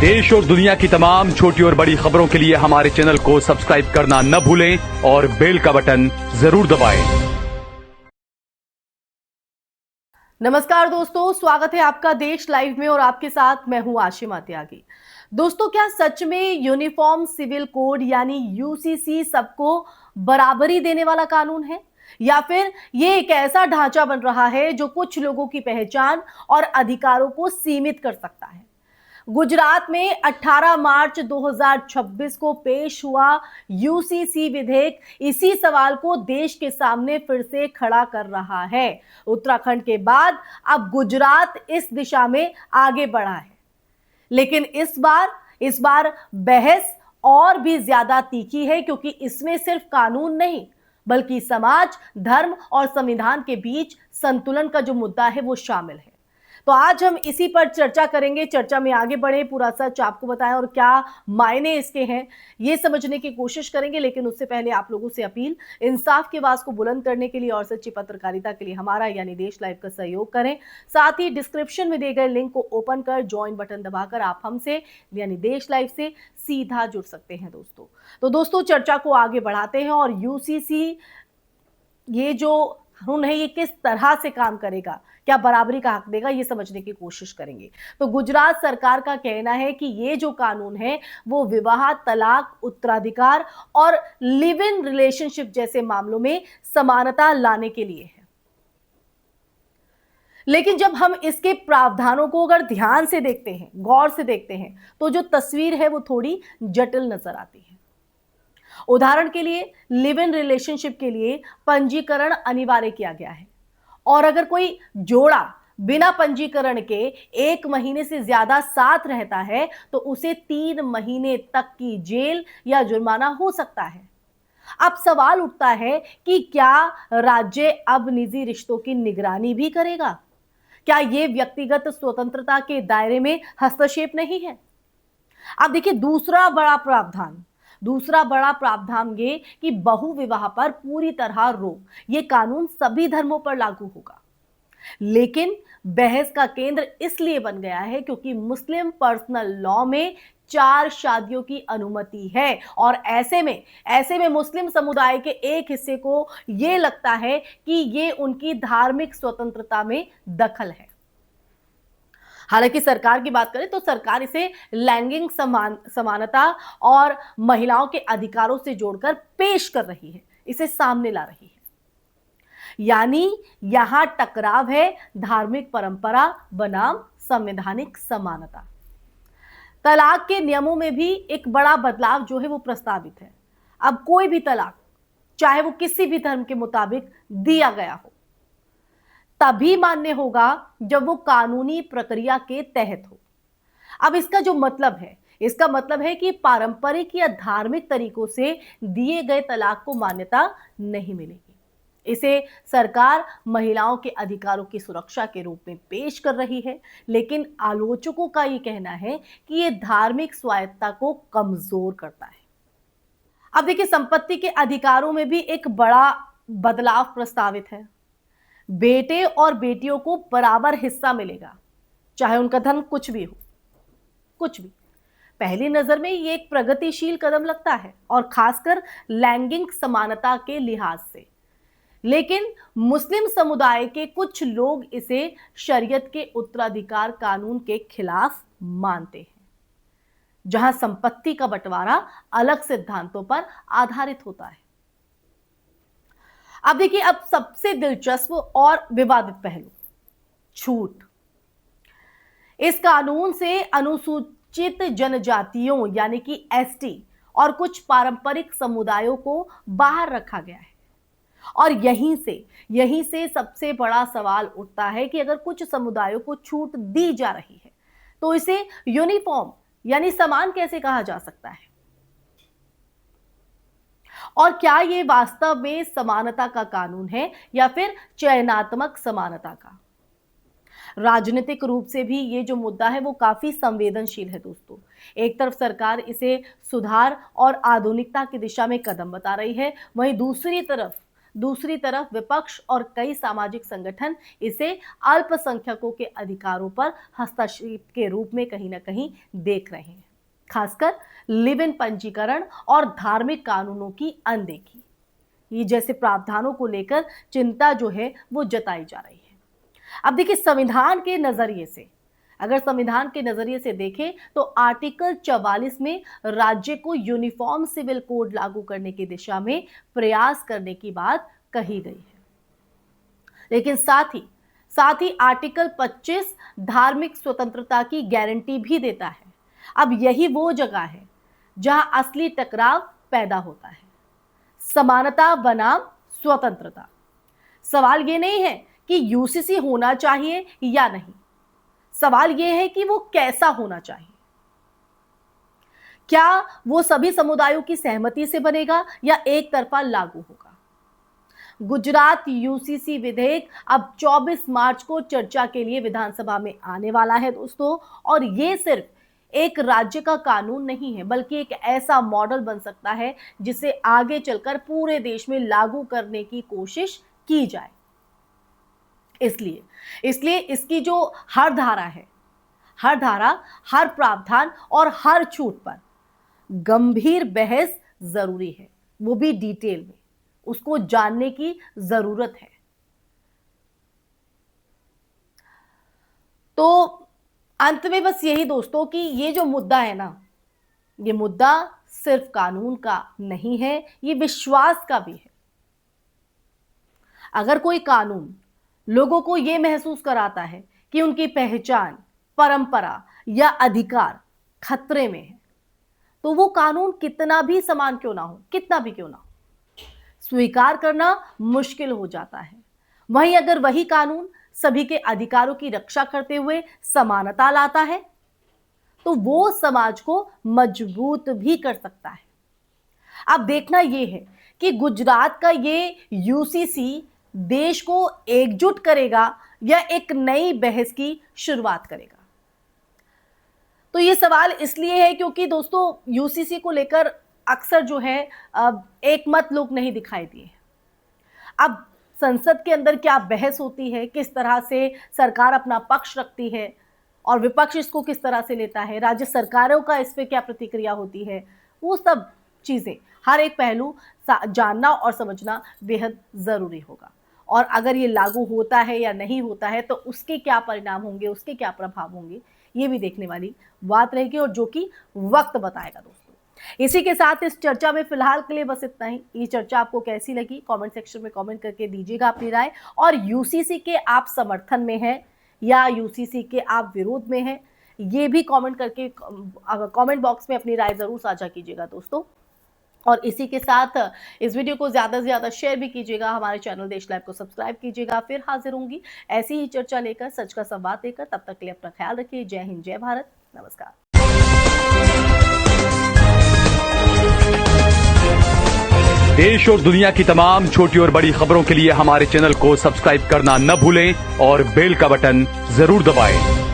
देश और दुनिया की तमाम छोटी और बड़ी खबरों के लिए हमारे चैनल को सब्सक्राइब करना न भूलें और बेल का बटन जरूर दबाएं। नमस्कार दोस्तों, स्वागत है आपका देश लाइव में और आपके साथ मैं हूं आशिमा त्यागी। दोस्तों, क्या सच में यूनिफॉर्म सिविल कोड यानी यूसीसी सबको बराबरी देने वाला कानून है, या फिर ये एक ऐसा ढांचा बन रहा है जो कुछ लोगों की पहचान और अधिकारों को सीमित कर सकता है? गुजरात में 18 मार्च 2026 को पेश हुआ यूसीसी विधेयक इसी सवाल को देश के सामने फिर से खड़ा कर रहा है। उत्तराखंड के बाद अब गुजरात इस दिशा में आगे बढ़ा है, लेकिन इस बार बहस और भी ज्यादा तीखी है, क्योंकि इसमें सिर्फ कानून नहीं बल्कि समाज, धर्म और संविधान के बीच संतुलन का जो मुद्दा है वो शामिल है। तो आज हम इसी पर चर्चा करेंगे। चर्चा में आगे बढ़े, पूरा सच आपको बताएं और क्या मायने इसके हैं ये समझने की कोशिश करेंगे। लेकिन उससे पहले आप लोगों से अपील, इंसाफ की आवाज को बुलंद करने के लिए और सच्ची पत्रकारिता के लिए हमारा यानी देश लाइव का सहयोग करें। साथ ही डिस्क्रिप्शन में दिए गए लिंक को ओपन कर ज्वाइन बटन दबाकर आप हमसे यानी देश लाइव से सीधा जुड़ सकते हैं। दोस्तों चर्चा को आगे बढ़ाते हैं और यूसीसी ये जो कानून है ये किस तरह से काम करेगा, क्या बराबरी का हक देगा, ये समझने की कोशिश करेंगे। तो गुजरात सरकार का कहना है कि ये जो कानून है वो विवाह, तलाक, उत्तराधिकार और लिव इन रिलेशनशिप जैसे मामलों में समानता लाने के लिए है। लेकिन जब हम इसके प्रावधानों को अगर ध्यान से देखते हैं, गौर से देखते हैं, तो जो तस्वीर है वो थोड़ी जटिल नजर आती है। उदाहरण के लिए, लिव इन रिलेशनशिप के लिए पंजीकरण अनिवार्य किया गया है, और अगर कोई जोड़ा बिना पंजीकरण के 1 महीने से ज्यादा साथ रहता है तो उसे 3 महीने तक की जेल या जुर्माना हो सकता है। अब सवाल उठता है कि क्या राज्य अब निजी रिश्तों की निगरानी भी करेगा? क्या यह व्यक्तिगत स्वतंत्रता के दायरे में हस्तक्षेप नहीं है? अब देखिए, दूसरा बड़ा प्रावधान ये कि बहुविवाह पर पूरी तरह रोक, ये कानून सभी धर्मों पर लागू होगा। लेकिन बहस का केंद्र इसलिए बन गया है क्योंकि मुस्लिम पर्सनल लॉ में 4 शादियों की अनुमति है, और ऐसे में मुस्लिम समुदाय के एक हिस्से को यह लगता है कि ये उनकी धार्मिक स्वतंत्रता में दखल है। हालांकि सरकार की बात करें तो सरकार इसे लैंगिक समानता और महिलाओं के अधिकारों से जोड़कर पेश कर रही है, इसे सामने ला रही है। यानी यहां टकराव है धार्मिक परंपरा बनाम संवैधानिक समानता। तलाक के नियमों में भी एक बड़ा बदलाव जो है वो प्रस्तावित है। अब कोई भी तलाक, चाहे वो किसी भी धर्म के मुताबिक दिया गया हो, तभी मान्य होगा जब वो कानूनी प्रक्रिया के तहत हो। अब इसका मतलब है कि पारंपरिक या धार्मिक तरीकों से दिए गए तलाक को मान्यता नहीं मिलेगी। इसे सरकार महिलाओं के अधिकारों की सुरक्षा के रूप में पेश कर रही है, लेकिन आलोचकों का यह कहना है कि यह धार्मिक स्वायत्तता को कमजोर करता है। अब देखिए, संपत्ति के अधिकारों में भी एक बड़ा बदलाव प्रस्तावित है। बेटे और बेटियों को बराबर हिस्सा मिलेगा, चाहे उनका धर्म कुछ भी हो, कुछ भी। पहली नजर में ये एक प्रगतिशील कदम लगता है, और खासकर लैंगिक समानता के लिहाज से। लेकिन मुस्लिम समुदाय के कुछ लोग इसे शरीयत के उत्तराधिकार कानून के खिलाफ मानते हैं, जहां संपत्ति का बंटवारा अलग सिद्धांतों पर आधारित होता है। अब देखिए, अब सबसे दिलचस्प और विवादित पहलू, छूट। इस कानून से अनुसूचित जनजातियों यानी कि एसटी और कुछ पारंपरिक समुदायों को बाहर रखा गया है। और यहीं से सबसे बड़ा सवाल उठता है कि अगर कुछ समुदायों को छूट दी जा रही है तो इसे यूनिफॉर्म यानी समान कैसे कहा जा सकता है? और क्या यह वास्तव में समानता का कानून है या फिर चयनात्मक समानता का? राजनीतिक रूप से भी ये जो मुद्दा है वो काफी संवेदनशील है दोस्तों। एक तरफ सरकार इसे सुधार और आधुनिकता की दिशा में कदम बता रही है, वहीं दूसरी तरफ दूसरी तरफ विपक्ष और कई सामाजिक संगठन इसे अल्पसंख्यकों के अधिकारों पर हस्तक्षेप के रूप में कहीं ना कहीं देख रहे हैं, खासकर लिव इन पंजीकरण और धार्मिक कानूनों की अनदेखी, ये जैसे प्रावधानों को लेकर चिंता जो है वो जताई जा रही है। अब देखिए, संविधान के नजरिए से अगर संविधान के नजरिए से देखें तो आर्टिकल 44 में राज्य को यूनिफॉर्म सिविल कोड लागू करने की दिशा में प्रयास करने की बात कही गई है, लेकिन साथ ही आर्टिकल 25 धार्मिक स्वतंत्रता की गारंटी भी देता है। अब यही वो जगह है जहां असली टकराव पैदा होता है, समानता बनाम स्वतंत्रता। सवाल ये नहीं है कि यूसीसी होना चाहिए या नहीं, सवाल यह है कि वो कैसा होना चाहिए। क्या वो सभी समुदायों की सहमति से बनेगा या एक तरफा लागू होगा? गुजरात यूसीसी विधेयक अब 24 मार्च को चर्चा के लिए विधानसभा में आने वाला है दोस्तों, और ये सिर्फ एक राज्य का कानून नहीं है, बल्कि एक ऐसा मॉडल बन सकता है जिसे आगे चलकर पूरे देश में लागू करने की कोशिश की जाए। इसलिए इसकी जो हर धारा है, हर धारा, हर प्रावधान और हर छूट पर गंभीर बहस जरूरी है, वो भी डिटेल में, उसको जानने की जरूरत है। तो अंत में बस यही दोस्तों कि ये जो मुद्दा है ना, ये मुद्दा सिर्फ कानून का नहीं है, ये विश्वास का भी है। अगर कोई कानून लोगों को यह महसूस कराता है कि उनकी पहचान, परंपरा या अधिकार खतरे में है, तो वो कानून कितना भी समान क्यों ना हो, कितना भी क्यों ना हो, स्वीकार करना मुश्किल हो जाता है। वहीं अगर वही कानून सभी के अधिकारों की रक्षा करते हुए समानता लाता है, तो वो समाज को मजबूत भी कर सकता है। अब देखना यह है कि गुजरात का ये यूसीसी देश को एकजुट करेगा या एक नई बहस की शुरुआत करेगा। तो ये सवाल इसलिए है क्योंकि दोस्तों यूसीसी को लेकर अक्सर जो है एक मत लोग नहीं दिखाई दिए। अब संसद के अंदर क्या बहस होती है, किस तरह से सरकार अपना पक्ष रखती है और विपक्ष इसको किस तरह से लेता है, राज्य सरकारों का इस पे क्या प्रतिक्रिया होती है, वो सब चीजें, हर एक पहलू जानना और समझना बेहद जरूरी होगा। और अगर ये लागू होता है या नहीं होता है तो उसके क्या परिणाम होंगे, उसके क्या प्रभाव होंगे, ये भी देखने वाली बात रहेगी, और जो कि वक्त बताएगा दोस्तों। इसी के साथ इस चर्चा में फिलहाल के लिए बस इतना ही। ये चर्चा आपको कैसी लगी कमेंट सेक्शन में कमेंट करके दीजिएगा अपनी राय, और यूसीसी के आप समर्थन में हैं या यूसीसी के आप विरोध में हैं, ये भी कमेंट करके कमेंट बॉक्स में अपनी राय जरूर साझा कीजिएगा दोस्तों। और इसी के साथ इस वीडियो को ज़्यादा से ज़्यादा शेयर भी कीजिएगा, हमारे चैनल देश लाइव को सब्सक्राइब कीजिएगा। फिर हाजिर होंगी ऐसी ही चर्चा लेकर, सच का संवाद लेकर। तब तक के लिए अपना ख्याल रखिए। जय हिंद, जय भारत, नमस्कार। देश और दुनिया की तमाम छोटी और बड़ी खबरों के लिए हमारे चैनल को सब्सक्राइब करना न भूलें और बेल का बटन जरूर दबाएं।